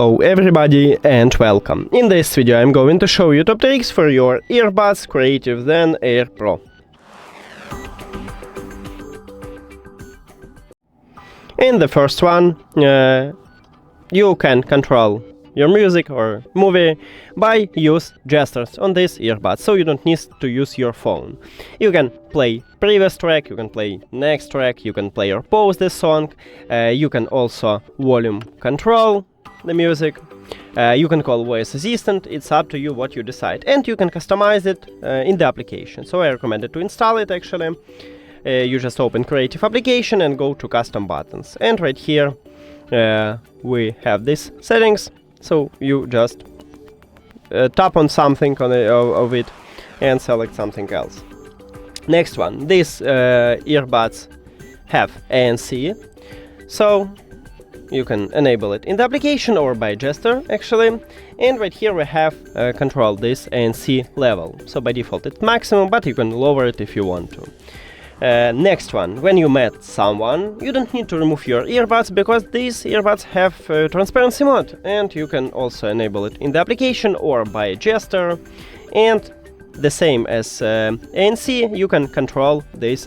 Hello everybody and welcome. In this video I'm going to show you top tricks for your earbuds Creative Zen Air Pro. In the first one, you can control your music or movie by use gestures on this earbud, so you don't need to use your phone. You can play previous track, you can play next track, you can play or pause this song, you can also volume control the music, you can call voice assistant, it's up to you what you decide, and you can customize it in the application. So I recommend it to install it actually. You just open Creative application and go to custom buttons, and right here we have these settings, so you just tap on something of it and select something else. Next one, these earbuds have ANC, so you can enable it in the application or by gesture actually, and right here we have control this ANC level, so by default it's maximum, but you can lower it if you want to. Next one, when you met someone, you don't need to remove your earbuds because these earbuds have transparency mode, and you can also enable it in the application or by gesture, and the same as ANC, you can control this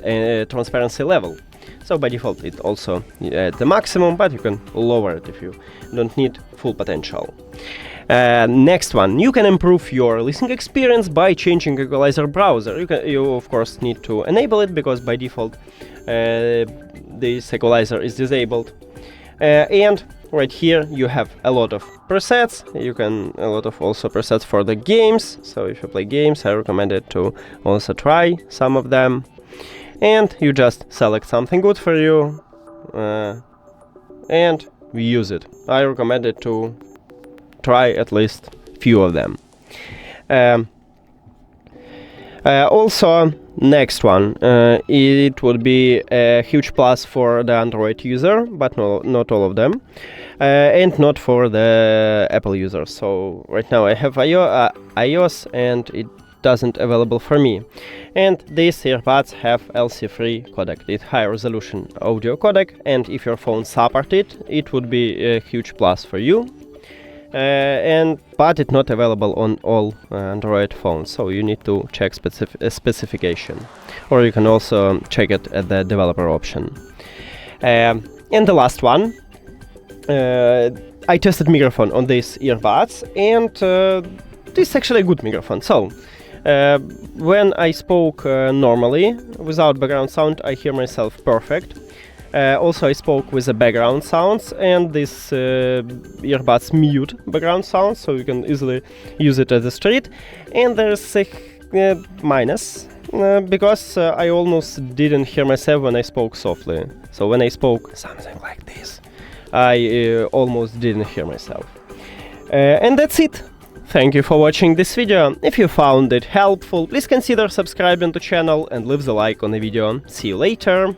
transparency level. So by default it also at the maximum, but you can lower it if you don't need full potential. Next one, you can improve your listening experience by changing equalizer browser. You of course need to enable it because by default this equalizer is disabled. And right here you have a lot of presets. A lot of also presets for the games. So if you play games, I recommend it to also try some of them. And you just select something good for you and use it. I recommend it to try at least few of them. Also, next one, it would be a huge plus for the Android user, but not all of them, and not for the Apple users. So right now I have iOS and it doesn't available for me. And these earbuds have LC3 codec, it's high resolution audio codec, and if your phone supports it, it would be a huge plus for you. But it's not available on all Android phones, so you need to check specification, or you can also check it at the developer option. And the last one, I tested microphone on these earbuds, and this is actually a good microphone. So when I spoke normally without background sound, I hear myself perfect. Also, I spoke with the background sounds, and this earbuds mute background sounds, so you can easily use it at the street. And there's a minus, because I almost didn't hear myself when I spoke softly. So when I spoke something like this, I almost didn't hear myself. And that's it. Thank you for watching this video. If you found it helpful, please consider subscribing to the channel and leave the like on the video. See you later!